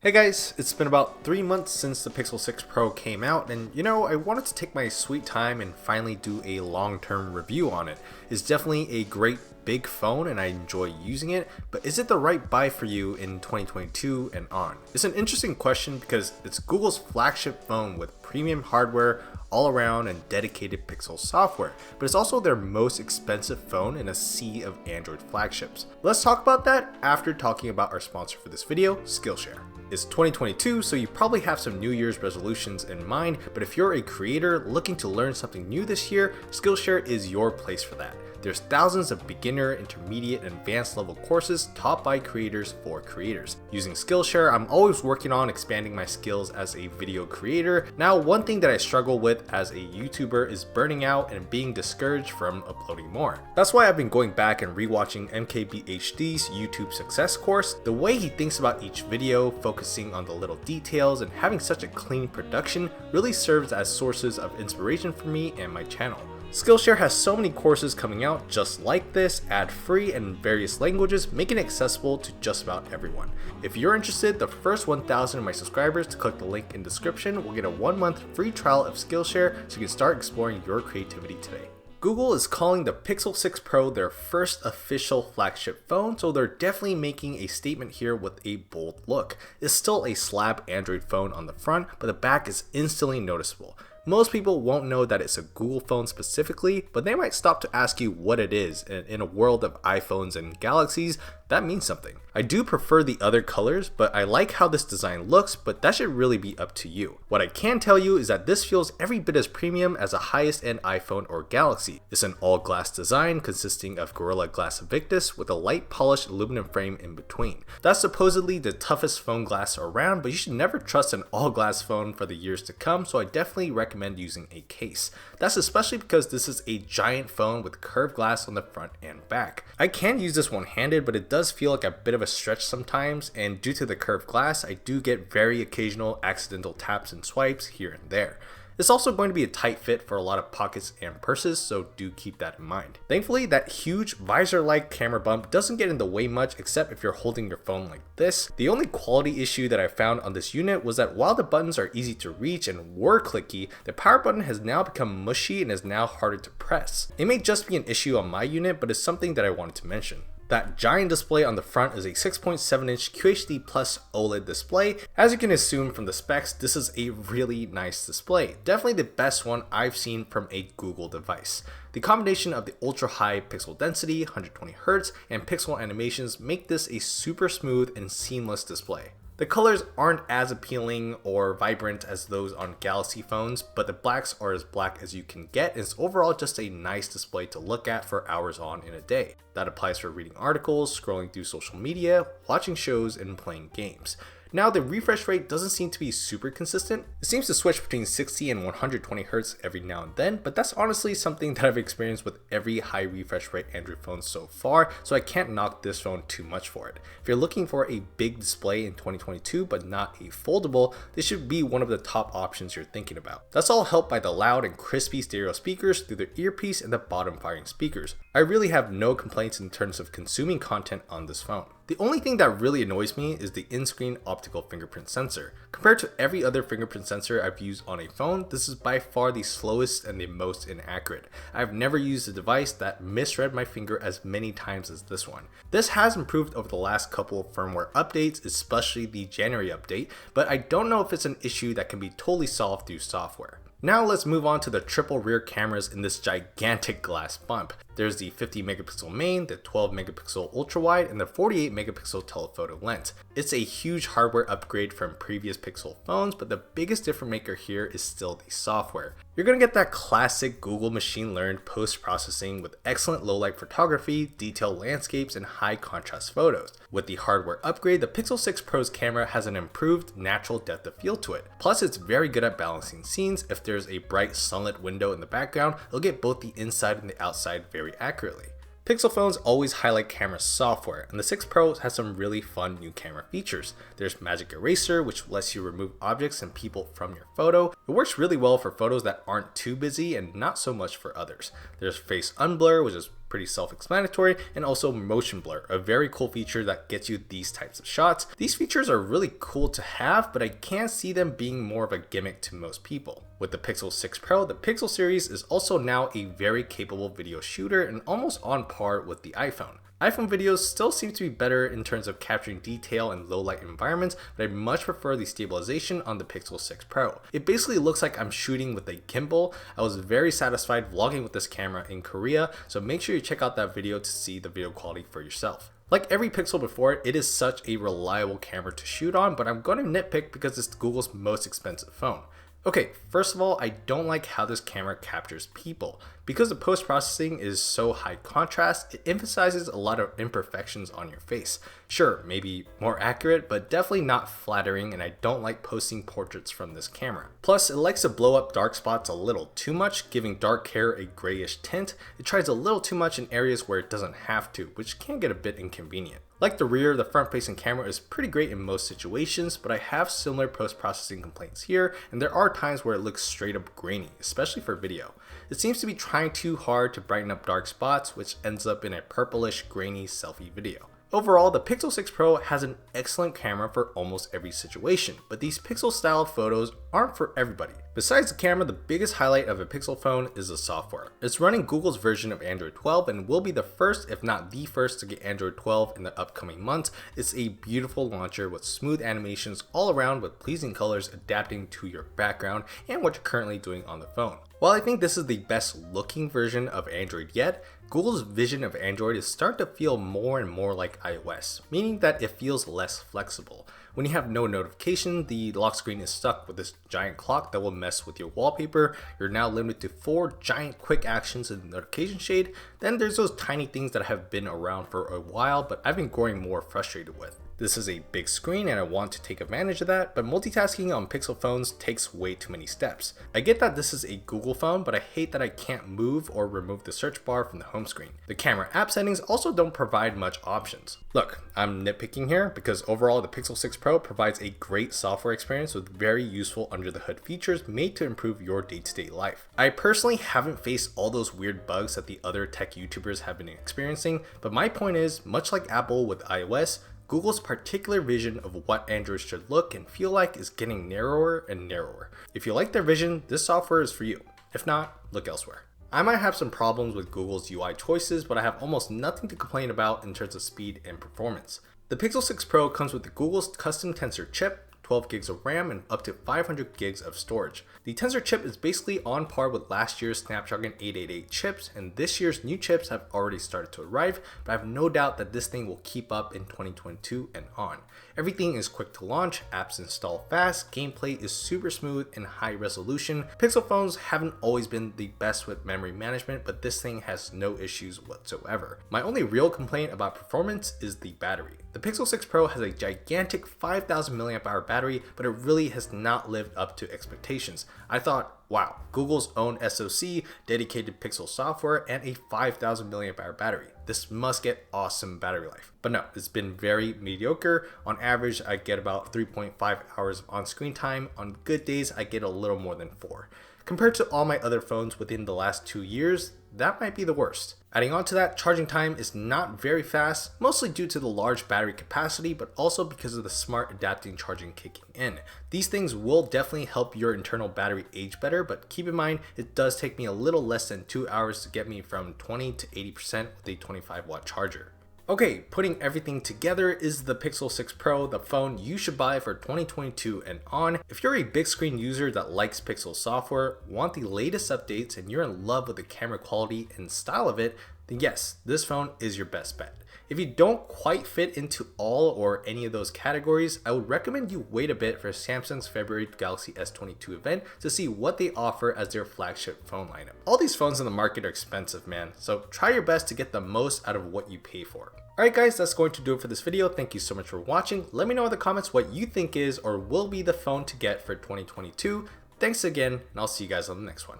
Hey guys, it's been about 3 months since the Pixel 6 Pro came out, and I wanted to take my sweet time and finally do a long-term review on it. It's definitely a great big phone and I enjoy using it, but is it the right buy for you in 2022 and on? It's an interesting question because it's Google's flagship phone with premium hardware all around and dedicated Pixel software, but it's also their most expensive phone in a sea of Android flagships. Let's talk about that after talking about our sponsor for this video, Skillshare. It's 2022, so you probably have some New Year's resolutions in mind, but if you're a creator looking to learn something new this year, Skillshare is your place for that. There's thousands of beginner, intermediate, and advanced level courses taught by creators for creators. Using Skillshare, I'm always working on expanding my skills as a video creator. Now, one thing that I struggle with as a YouTuber is burning out and being discouraged from uploading more. That's why I've been going back and rewatching MKBHD's YouTube success course. The way he thinks about each video, focusing on the little details, and having such a clean production really serves as sources of inspiration for me and my channel. Skillshare has so many courses coming out just like this, ad-free and in various languages, making it accessible to just about everyone. If you're interested, the first 1,000 of my subscribers to click the link in the description will get a 1-month free trial of Skillshare so you can start exploring your creativity today. Google is calling the Pixel 6 Pro their first official flagship phone, so they're definitely making a statement here with a bold look. It's still a slab Android phone on the front, but the back is instantly noticeable. Most people won't know that it's a Google phone specifically, but they might stop to ask you what it is, and in a world of iPhones and Galaxies, that means something. I do prefer the other colors, but I like how this design looks, but that should really be up to you. What I can tell you is that this feels every bit as premium as a highest end iPhone or Galaxy. It's an all glass design consisting of Gorilla Glass Victus with a light polished aluminum frame in between. That's supposedly the toughest phone glass around, but you should never trust an all glass phone for the years to come, so I definitely recommend using a case. That's especially because this is a giant phone with curved glass on the front and back. I can use this one-handed, but it does feel like a bit of a stretch sometimes, and due to the curved glass, I do get very occasional accidental taps and swipes here and there. It's also going to be a tight fit for a lot of pockets and purses, so do keep that in mind. Thankfully, that huge visor-like camera bump doesn't get in the way much except if you're holding your phone like this. The only quality issue that I found on this unit was that while the buttons are easy to reach and were clicky, the power button has now become mushy and is now harder to press. It may just be an issue on my unit, but it's something that I wanted to mention. That giant display on the front is a 6.7-inch QHD Plus OLED display. As you can assume from the specs, this is a really nice display. Definitely the best one I've seen from a Google device. The combination of the ultra-high pixel density, 120Hz, and pixel animations make this a super smooth and seamless display. The colors aren't as appealing or vibrant as those on Galaxy phones, but the blacks are as black as you can get, and it's overall just a nice display to look at for hours on in a day. That applies for reading articles, scrolling through social media, watching shows, and playing games. Now, the refresh rate doesn't seem to be super consistent. It seems to switch between 60 and 120Hz every now and then, but that's honestly something that I've experienced with every high refresh rate Android phone so far, so I can't knock this phone too much for it. If you're looking for a big display in 2022 but not a foldable, this should be one of the top options you're thinking about. That's all helped by the loud and crispy stereo speakers through the earpiece and the bottom firing speakers. I really have no complaints in terms of consuming content on this phone. The only thing that really annoys me is the in-screen optical fingerprint sensor. Compared to every other fingerprint sensor I've used on a phone, this is by far the slowest and the most inaccurate. I've never used a device that misread my finger as many times as this one. This has improved over the last couple of firmware updates, especially the January update, but I don't know if it's an issue that can be totally solved through software. Now let's move on to the triple rear cameras in this gigantic glass bump. There's the 50 megapixel main, the 12 megapixel ultra wide, and the 48 megapixel telephoto lens. It's a huge hardware upgrade from previous Pixel phones, but the biggest difference maker here is still the software. You're gonna get that classic Google machine learned post-processing with excellent low light photography, detailed landscapes, and high contrast photos. With the hardware upgrade, the Pixel 6 Pro's camera has an improved natural depth of field to it. Plus, it's very good at balancing scenes. If there's a bright sunlit window in the background, it'll get both the inside and the outside very accurately. Pixel phones always highlight camera software, and the 6 Pro has some really fun new camera features. There's Magic Eraser, which lets you remove objects and people from your photo. It works really well for photos that aren't too busy and not so much for others. There's Face Unblur, which is pretty self-explanatory, and also Motion Blur, a very cool feature that gets you these types of shots. These features are really cool to have, but I can't see them being more of a gimmick to most people. With the Pixel 6 Pro, the Pixel series is also now a very capable video shooter and almost on par with the iPhone. iPhone videos still seem to be better in terms of capturing detail in low light environments, but I much prefer the stabilization on the Pixel 6 Pro. It basically looks like I'm shooting with a gimbal. I was very satisfied vlogging with this camera in Korea, so make sure you check out that video to see the video quality for yourself. Like every Pixel before it is such a reliable camera to shoot on, but I'm going to nitpick because it's Google's most expensive phone. Okay, first of all, I don't like how this camera captures people. Because the post-processing is so high contrast, it emphasizes a lot of imperfections on your face. Sure, maybe more accurate, but definitely not flattering, and I don't like posting portraits from this camera. Plus, it likes to blow up dark spots a little too much, giving dark hair a grayish tint. It tries a little too much in areas where it doesn't have to, which can get a bit inconvenient. Like the rear, the front-facing camera is pretty great in most situations, but I have similar post-processing complaints here, and there are times where it looks straight up grainy, especially for video. It seems to be trying too hard to brighten up dark spots, which ends up in a purplish, grainy selfie video. Overall, the Pixel 6 Pro has an excellent camera for almost every situation, but these Pixel style photos aren't for everybody. Besides the camera, the biggest highlight of a Pixel phone is the software. It's running Google's version of Android 12 and will be the first, if not the first, to get Android 12 in the upcoming months. It's a beautiful launcher with smooth animations all around with pleasing colors adapting to your background and what you're currently doing on the phone. While I think this is the best looking version of Android yet, Google's vision of Android is starting to feel more and more like iOS, meaning that it feels less flexible. When you have no notification, the lock screen is stuck with this giant clock that will mess with your wallpaper. You're now limited to 4 giant quick actions in the notification shade. Then there's those tiny things that have been around for a while, but I've been growing more frustrated with. This is a big screen and I want to take advantage of that, but multitasking on Pixel phones takes way too many steps. I get that this is a Google phone, but I hate that I can't move or remove the search bar from the home screen. The camera app settings also don't provide much options. Look, I'm nitpicking here because overall the Pixel 6 Pro provides a great software experience with very useful under the hood features made to improve your day-to-day life. I personally haven't faced all those weird bugs that the other tech YouTubers have been experiencing, but my point is, much like Apple with iOS, Google's particular vision of what Android should look and feel like is getting narrower and narrower. If you like their vision, this software is for you. If not, look elsewhere. I might have some problems with Google's UI choices, but I have almost nothing to complain about in terms of speed and performance. The Pixel 6 Pro comes with the Google's custom Tensor chip, 12 gigs of RAM, and up to 500 gigs of storage. The Tensor chip is basically on par with last year's Snapdragon 888 chips, and this year's new chips have already started to arrive, but I have no doubt that this thing will keep up in 2022 and on. Everything is quick to launch, apps install fast, gameplay is super smooth and high resolution. Pixel phones haven't always been the best with memory management, but this thing has no issues whatsoever. My only real complaint about performance is the battery. The Pixel 6 Pro has a gigantic 5,000 mAh battery, but it really has not lived up to expectations. I thought, wow, Google's own SoC, dedicated Pixel software, and a 5,000 mAh battery. This must get awesome battery life. But no, it's been very mediocre. On average, I get about 3.5 hours of on-screen time. On good days, I get a little more than 4. Compared to all my other phones within the last 2 years, that might be the worst. Adding on to that, charging time is not very fast, mostly due to the large battery capacity, but also because of the smart adapting charging kicking in. These things will definitely help your internal battery age better, but keep in mind, it does take me a little less than 2 hours to get me from 20 to 80% with a 25-watt charger. Okay, putting everything together is the Pixel 6 Pro, the phone you should buy for 2022 and on. If you're a big screen user that likes Pixel software, want the latest updates, and you're in love with the camera quality and style of it, then yes, this phone is your best bet. If you don't quite fit into all or any of those categories, I would recommend you wait a bit for Samsung's February Galaxy S22 event to see what they offer as their flagship phone lineup. All these phones in the market are expensive, man, so try your best to get the most out of what you pay for. Alright guys, that's going to do it for this video. Thank you so much for watching. Let me know in the comments what you think is or will be the phone to get for 2022. Thanks again, and I'll see you guys on the next one.